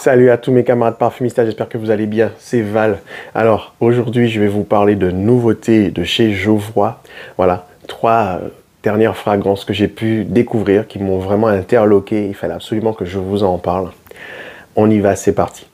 Salut à tous mes camarades parfumistas, j'espère que vous allez bien, c'est Val. Alors, aujourd'hui, je vais vous parler de nouveautés de chez Geoffroy. Voilà, trois dernières fragrances que j'ai pu découvrir, qui m'ont vraiment interloqué. Il fallait absolument que je vous en parle. On y va, c'est parti.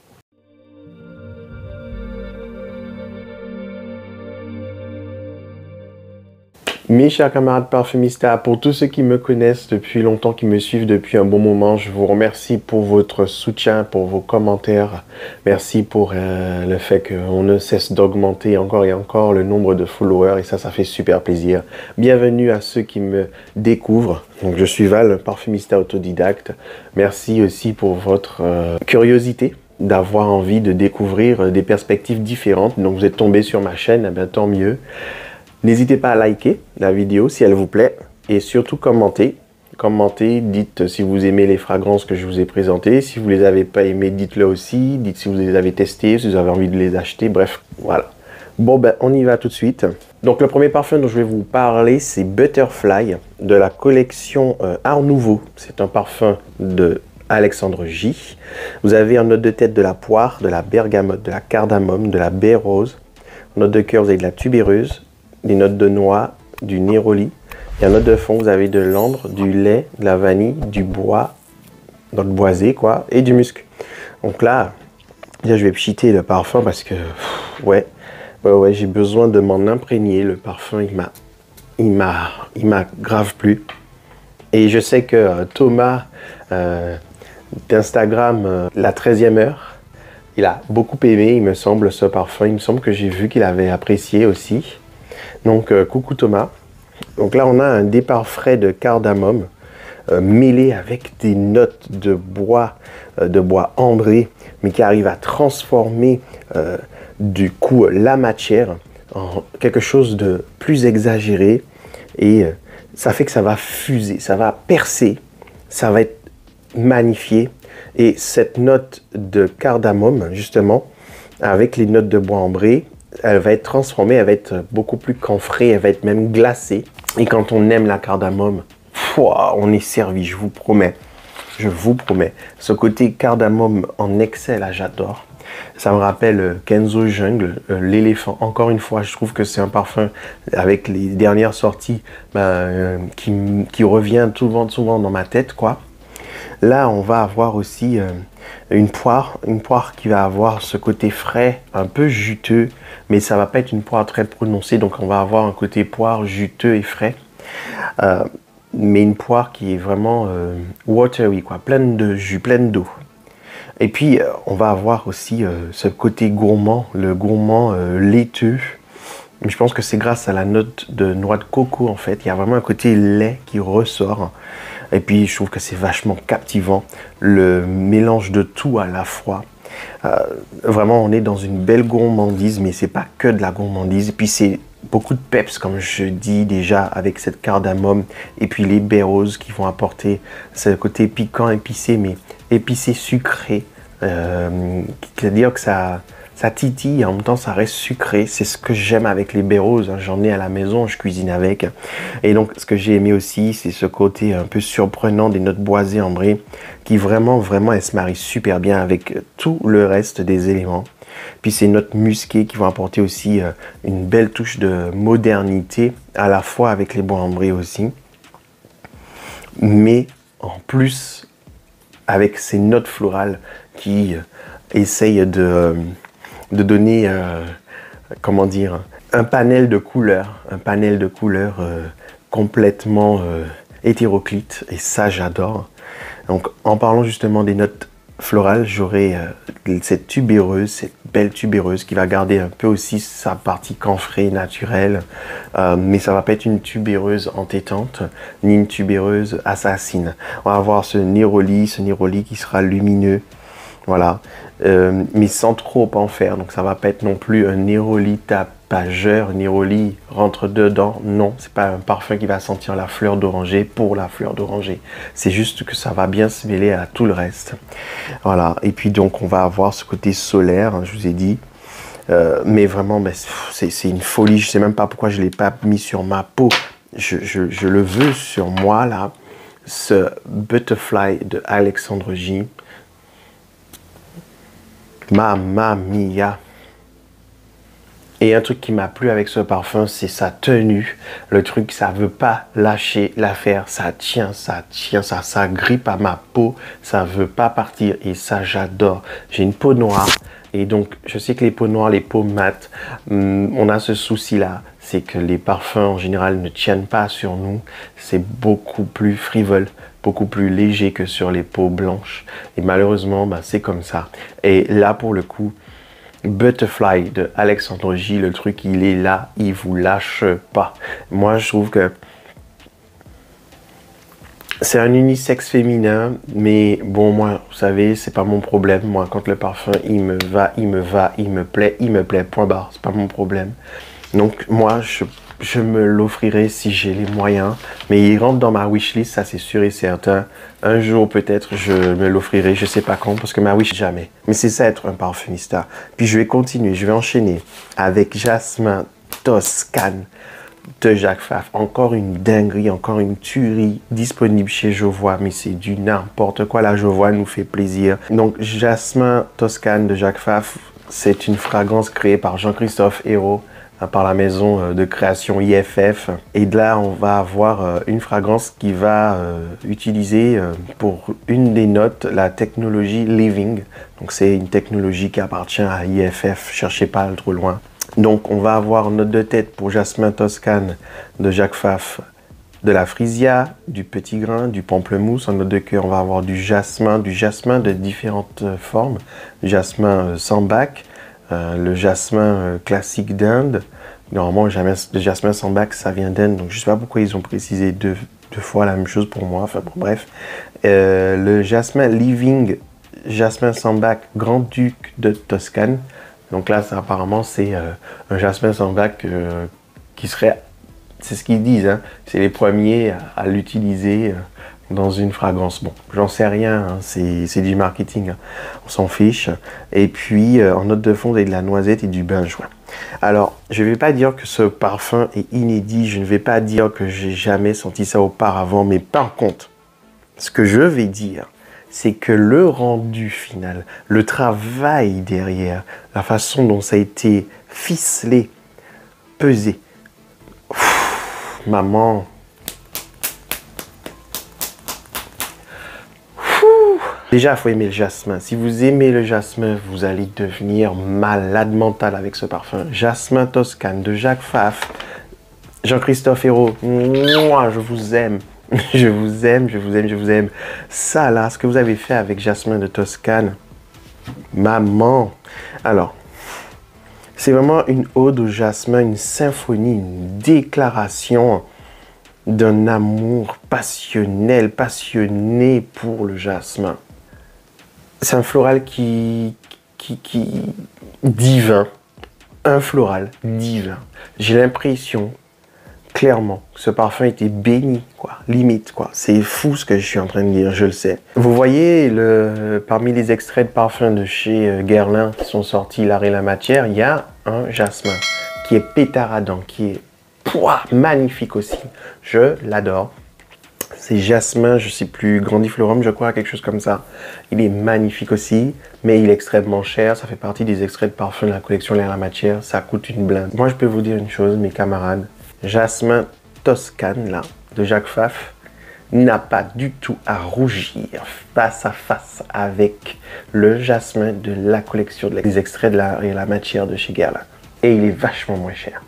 Mes chers camarades parfumistas, pour tous ceux qui me connaissent depuis longtemps, qui me suivent depuis un bon moment, je vous remercie pour votre soutien, pour vos commentaires. Merci pour le fait qu'on ne cesse d'augmenter encore et encore le nombre de followers et ça fait super plaisir. Bienvenue à ceux qui me découvrent. Donc, je suis Val, parfumista autodidacte. Merci aussi pour votre curiosité, d'avoir envie de découvrir des perspectives différentes. Donc vous êtes tombé sur ma chaîne, eh bien, tant mieux. N'hésitez pas à liker la vidéo si elle vous plaît et surtout commenter. Commentez, dites si vous aimez les fragrances que je vous ai présentées. Si vous ne les avez pas aimées, dites-le aussi. Dites si vous les avez testées, si vous avez envie de les acheter. Bref, voilà. Bon, ben, on y va tout de suite. Donc, le premier parfum dont je vais vous parler, c'est Butterfly de la collection Art Nouveau. C'est un parfum de Alexandre J. Vous avez en note de tête de la poire, de la bergamote, de la cardamome, de la baie rose. En note de cœur, vous avez de la tubéreuse, des notes de noix, du néroli. Et en note de fond, vous avez de l'ambre, du lait, de la vanille, du bois, dans le boisé, quoi, et du musc. Donc là, déjà, je vais pchiter le parfum parce que, ouais, j'ai besoin de m'en imprégner. Le parfum, il m'a grave plu. Et je sais que Thomas d'Instagram, la 13e heure, il a beaucoup aimé, il me semble, ce parfum. Il me semble que j'ai vu qu'il avait apprécié aussi. Donc, coucou Thomas. Donc là, on a un départ frais de cardamome mêlé avec des notes de bois ambré, mais qui arrive à transformer du coup la matière en quelque chose de plus exagéré. Et ça fait que ça va fuser, ça va percer, ça va être magnifié. Et cette note de cardamome, justement, avec les notes de bois ambré, elle va être transformée, elle va être beaucoup plus camphrée, elle va être même glacée. Et quand on aime la cardamome, on est servi, je vous promets. Je vous promets. Ce côté cardamome en excès, là, j'adore. Ça me rappelle Kenzo Jungle, l'éléphant. Encore une fois, je trouve que c'est un parfum avec les dernières sorties qui revient souvent dans ma tête, quoi. Là, on va avoir aussi une poire qui va avoir ce côté frais, un peu juteux, mais ça va pas être une poire très prononcée, donc on va avoir un côté poire juteux et frais, mais une poire qui est vraiment watery, quoi, pleine de jus, pleine d'eau. Et puis, on va avoir aussi ce côté gourmand, le gourmand laiteux. Je pense que c'est grâce à la note de noix de coco, en fait. Il y a vraiment un côté lait qui ressort. Et puis, je trouve que c'est vachement captivant. Le mélange de tout à la fois. Vraiment, on est dans une belle gourmandise, mais c'est pas que de la gourmandise. Et puis, c'est beaucoup de peps, comme je dis déjà, avec cette cardamome. Et puis, les baies roses qui vont apporter ce côté piquant, épicé, mais épicé sucré. C'est-à-dire que ça titille et en même temps ça reste sucré. C'est ce que j'aime avec les baies roses, hein. J'en ai à la maison, je cuisine avec. Et donc ce que j'ai aimé aussi, c'est ce côté un peu surprenant des notes boisées ambrées qui vraiment elles se marient super bien avec tout le reste des éléments. Puis ces notes musquées qui vont apporter aussi une belle touche de modernité à la fois avec les bois ambrés aussi. Mais en plus avec ces notes florales qui essayent de donner, comment dire, un panel de couleurs complètement hétéroclite, et ça j'adore. Donc en parlant justement des notes florales, j'aurai cette tubéreuse, cette belle tubéreuse qui va garder un peu aussi sa partie camphrée naturelle, mais ça va pas être une tubéreuse entêtante ni une tubéreuse assassine. On va avoir ce néroli qui sera lumineux, voilà, mais sans trop en faire. Donc ça va pas être non plus un néroli tapageur, néroli rentre dedans. Non, c'est pas un parfum qui va sentir la fleur d'oranger pour la fleur d'oranger. C'est juste que ça va bien se mêler à tout le reste. Voilà. Et puis donc on va avoir ce côté solaire, hein, je vous ai dit. Mais vraiment, c'est une folie. Je sais même pas pourquoi je l'ai pas mis sur ma peau. Je le veux sur moi là. Ce Butterfly de Alexandre J. Mamma mia. Et un truc qui m'a plu avec ce parfum, c'est sa tenue. Le truc, ça veut pas lâcher l'affaire. Ça tient, ça grippe à ma peau. Ça veut pas partir. Et ça, j'adore. J'ai une peau noire. Et donc, je sais que les peaux noires, les peaux mates, on a ce souci-là. C'est que les parfums, en général, ne tiennent pas sur nous. C'est beaucoup plus frivole, beaucoup plus léger que sur les peaux blanches. Et malheureusement, bah, c'est comme ça. Et là, pour le coup, Butterfly de Alexandre J, le truc, il est là, il vous lâche pas. Moi, je trouve que c'est un unisexe féminin, mais bon, moi, vous savez, c'est pas mon problème. Moi, quand le parfum, il me va, il me plaît, point barre, c'est pas mon problème. Donc, moi, je me l'offrirai si j'ai les moyens, mais il rentre dans ma wishlist, ça c'est sûr et certain. Un jour peut-être je me l'offrirai, je sais pas quand, parce que ma wish jamais. Mais c'est ça être un parfumista. Puis je vais continuer, je vais enchaîner avec Jasmin Toscane de Jacques Fath. Encore une dinguerie, encore une tuerie disponible chez Jovois, mais c'est du n'importe quoi. La Jovois nous fait plaisir. Donc Jasmin Toscane de Jacques Fath, c'est une fragrance créée par Jean-Christophe Hérault, par la maison de création IFF. Et de là, on va avoir une fragrance qui va utiliser pour une des notes la technologie Living. Donc, c'est une technologie qui appartient à IFF, cherchez pas trop loin. Donc, on va avoir en note de tête pour Jasmin Toscane de Jacques Fath, de la frisia, du petit grain, du pamplemousse. En note de cœur, on va avoir du jasmin de différentes formes, du jasmin sambac, le jasmin classique d'Inde. Normalement, le jasmin sambac, ça vient d'Inde, donc je ne sais pas pourquoi ils ont précisé deux fois la même chose pour moi. Enfin bon, bref. Le jasmin Living, jasmin sambac Grand-Duc de Toscane. Donc là, ça, apparemment, c'est un jasmin sambac qui serait, c'est ce qu'ils disent, hein, c'est les premiers à l'utiliser dans une fragrance. Bon, j'en sais rien, hein, c'est du marketing, hein, on s'en fiche. Et puis, en note de fond, il y a de la noisette et du benjoin. Alors, je ne vais pas dire que ce parfum est inédit, je ne vais pas dire que j'ai jamais senti ça auparavant, mais par contre, ce que je vais dire, c'est que le rendu final, le travail derrière, la façon dont ça a été ficelé, pesé, maman. Déjà, il faut aimer le jasmin. Si vous aimez le jasmin, vous allez devenir malade mental avec ce parfum. Jasmin Toscane de Jacques Fath, Jean-Christophe Hérault, moi, je vous aime. Je vous aime, je vous aime, je vous aime. Ça, là, ce que vous avez fait avec Jasmin de Toscane, maman. Alors, c'est vraiment une ode au jasmin, une symphonie, une déclaration d'un amour passionnel, passionné pour le jasmin. C'est un floral qui divin, un floral divin. J'ai l'impression, clairement, que ce parfum était béni, quoi, limite, quoi. C'est fou ce que je suis en train de dire, je le sais. Vous voyez, parmi les extraits de parfums de chez Guerlain qui sont sortis, l'art et la matière, il y a un jasmin qui est pétaradant, qui est magnifique aussi. Je l'adore. C'est jasmin, je sais plus, grandiflorum, je crois, quelque chose comme ça. Il est magnifique aussi, mais il est extrêmement cher. Ça fait partie des extraits de parfum de la collection L'air à la matière. Ça coûte une blinde. Moi, je peux vous dire une chose, mes camarades. Jasmin Toscane, là, de Jacques Fath, n'a pas du tout à rougir face à face avec le jasmin de la collection des extraits de L'air et la matière de chez Guerlain. Et il est vachement moins cher.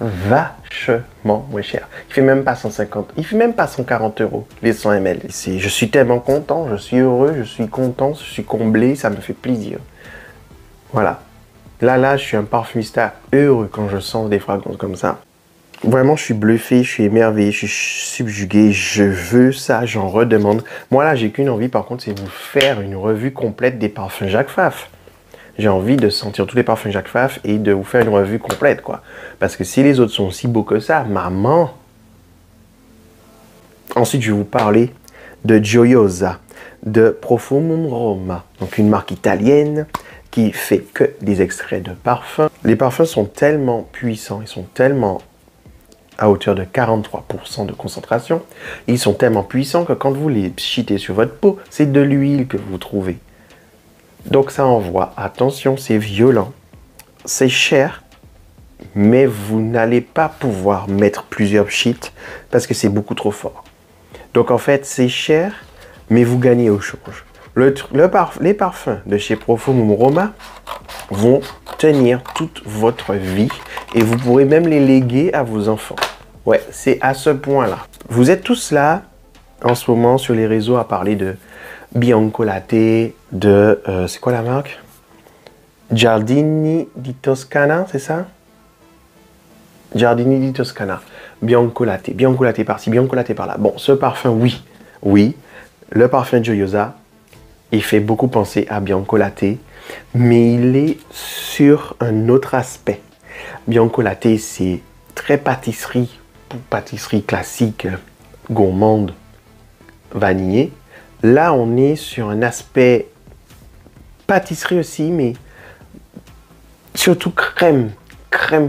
Vachement moins cher. Il fait même pas 150, il fait même pas 140 €, les 100 ml. Je suis tellement content, je suis heureux, je suis content, je suis comblé, ça me fait plaisir. Voilà. Là, je suis un parfumista heureux quand je sens des fragrances comme ça. Vraiment, je suis bluffé, je suis émerveillé, je suis subjugué, je veux ça, j'en redemande. Moi, là, j'ai qu'une envie, par contre, c'est de vous faire une revue complète des parfums Jacques Fath. J'ai envie de sentir tous les parfums Jacques Fath et de vous faire une revue complète, quoi. Parce que si les autres sont aussi beaux que ça, maman. Ensuite, je vais vous parler de Gioiosa, de Profumum Roma. Donc, une marque italienne qui fait que des extraits de parfums. Les parfums sont tellement puissants, ils sont tellement à hauteur de 43% de concentration. Ils sont tellement puissants que quand vous les pchitez sur votre peau, c'est de l'huile que vous trouvez. Donc ça envoie. Attention, c'est violent. C'est cher, mais vous n'allez pas pouvoir mettre plusieurs sheets parce que c'est beaucoup trop fort. Donc en fait, c'est cher, mais vous gagnez au change. Les parfums de chez Profumum Roma vont tenir toute votre vie et vous pourrez même les léguer à vos enfants. Ouais, c'est à ce point-là. Vous êtes tous là en ce moment sur les réseaux à parler de Bianco Latte, de... c'est quoi la marque? Giardini di Toscana, c'est ça? Giardini di Toscana. Bianco Latte par-ci, Bianco Latte par-là. Bon, ce parfum, oui. Oui, le parfum Gioiosa, il fait beaucoup penser à Bianco Latte, mais il est sur un autre aspect. Bianco Latte, c'est très pâtisserie classique, gourmande, vanillée. Là, on est sur un aspect pâtisserie aussi, mais surtout crème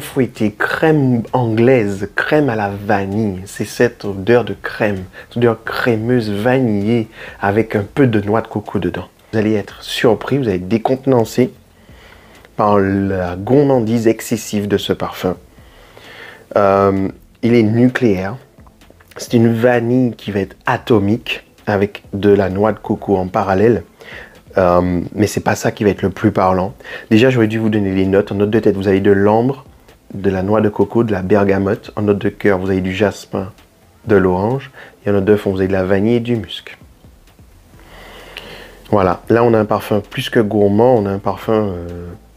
fouettée, crème anglaise, crème à la vanille. C'est cette odeur de crème, cette odeur crémeuse, vanillée, avec un peu de noix de coco dedans. Vous allez être surpris, vous allez être décontenancé par la gourmandise excessive de ce parfum. Il est nucléaire. C'est une vanille qui va être atomique avec de la noix de coco en parallèle. Mais c'est pas ça qui va être le plus parlant. Déjà, j'aurais dû vous donner les notes. En note de tête, vous avez de l'ambre, de la noix de coco, de la bergamote. En note de cœur, vous avez du jasmin, de l'orange. Et en note de fond, vous avez de la vanille et du musc. Voilà. Là, on a un parfum plus que gourmand. On a un parfum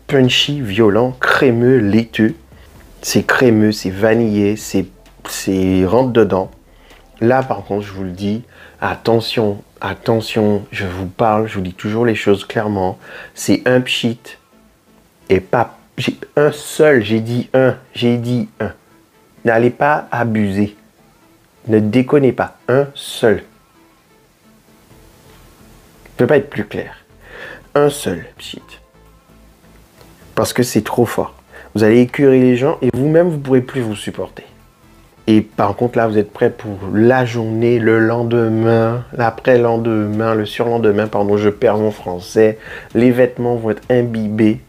punchy, violent, crémeux, laiteux. C'est crémeux, c'est vanillé, c'est rentre dedans. Là, par contre, je vous le dis, attention, attention, je vous parle, je vous dis toujours les choses clairement. C'est un pchit et pas un seul, j'ai dit un. N'allez pas abuser. Ne déconnez pas, un seul. Je ne peux pas être plus clair. Un seul pchit. Parce que c'est trop fort. Vous allez écœurer les gens et vous-même, vous ne pourrez plus vous supporter. Et par contre, là, vous êtes prêts pour la journée, le lendemain, l'après-lendemain, le surlendemain, pardon, je perds mon français. Les vêtements vont être imbibés.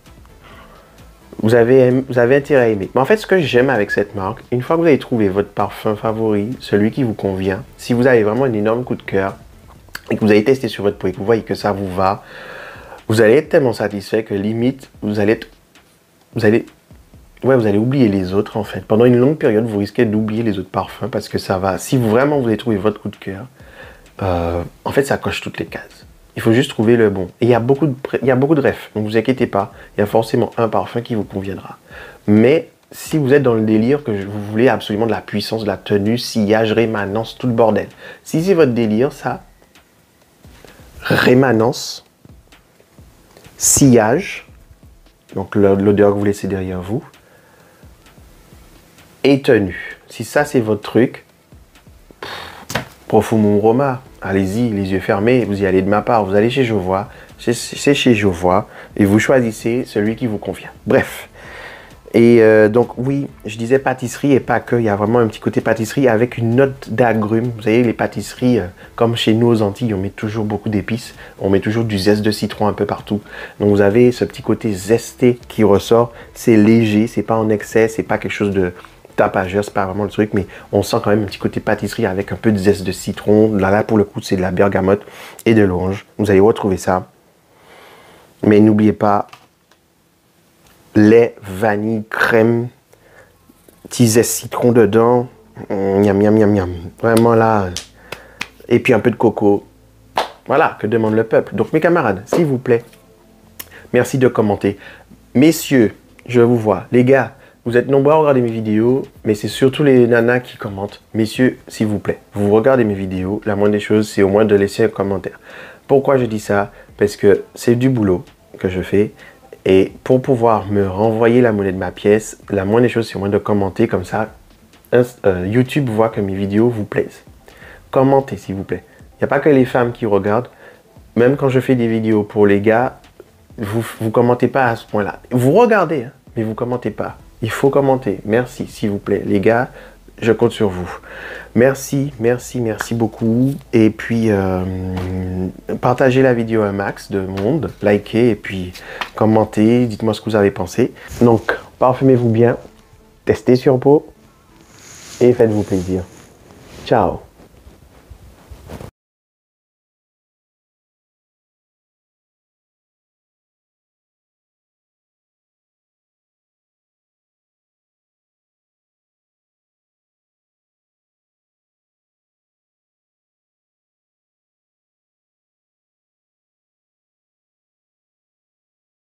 Vous avez intérêt à aimer. Mais en fait, ce que j'aime avec cette marque, une fois que vous avez trouvé votre parfum favori, celui qui vous convient, si vous avez vraiment un énorme coup de cœur et que vous avez testé sur votre peau et que vous voyez que ça vous va, vous allez être tellement satisfait que limite, vous allez oublier les autres en fait. Pendant une longue période, vous risquez d'oublier les autres parfums parce que ça va. Si vraiment vous avez trouvé votre coup de cœur, en fait, ça coche toutes les cases. Il faut juste trouver le bon. Et il y a beaucoup de refs, donc vous inquiétez pas. Il y a forcément un parfum qui vous conviendra. Mais si vous êtes dans le délire que vous voulez absolument de la puissance, de la tenue, sillage, rémanence, tout le bordel. Si c'est votre délire, ça, rémanence, sillage, donc l'odeur que vous laissez derrière vous, et tenue. Si ça c'est votre truc, Profumum Roma, allez-y, les yeux fermés, vous y allez de ma part, vous allez chez Jovois, c'est chez Jovois, et vous choisissez celui qui vous convient. Bref. Et donc oui, je disais pâtisserie et pas que, il y a vraiment un petit côté pâtisserie avec une note d'agrumes. Vous savez, les pâtisseries, comme chez nous aux Antilles, on met toujours beaucoup d'épices, on met toujours du zeste de citron un peu partout. Donc vous avez ce petit côté zesté qui ressort, c'est léger, c'est pas en excès, c'est pas quelque chose de tapageur, c'est pas vraiment le truc, mais on sent quand même un petit côté pâtisserie avec un peu de zeste de citron. Là pour le coup, c'est de la bergamote et de l'orange. Vous allez retrouver ça. Mais n'oubliez pas, lait, vanille, crème, petit zeste citron dedans. Miam, miam, miam, miam. Vraiment là. Et puis un peu de coco. Voilà, que demande le peuple. Donc mes camarades, s'il vous plaît, merci de commenter. Messieurs, je vous vois. Les gars, vous êtes nombreux à regarder mes vidéos, mais c'est surtout les nanas qui commentent. Messieurs, s'il vous plaît, vous regardez mes vidéos, la moindre des choses, c'est au moins de laisser un commentaire. Pourquoi je dis ça? Parce que c'est du boulot que je fais. Et pour pouvoir me renvoyer la monnaie de ma pièce, la moindre des choses, c'est au moins de commenter. Comme ça, YouTube voit que mes vidéos vous plaisent. Commentez, s'il vous plaît. Il n'y a pas que les femmes qui regardent. Même quand je fais des vidéos pour les gars, vous commentez pas à ce point-là. Vous regardez, hein, mais vous commentez pas. Il faut commenter. Merci, s'il vous plaît. Les gars, je compte sur vous. Merci beaucoup. Et puis, partagez la vidéo à un max de monde, likez et puis commentez, dites-moi ce que vous avez pensé. Donc, parfumez-vous bien, testez sur peau et faites-vous plaisir. Ciao!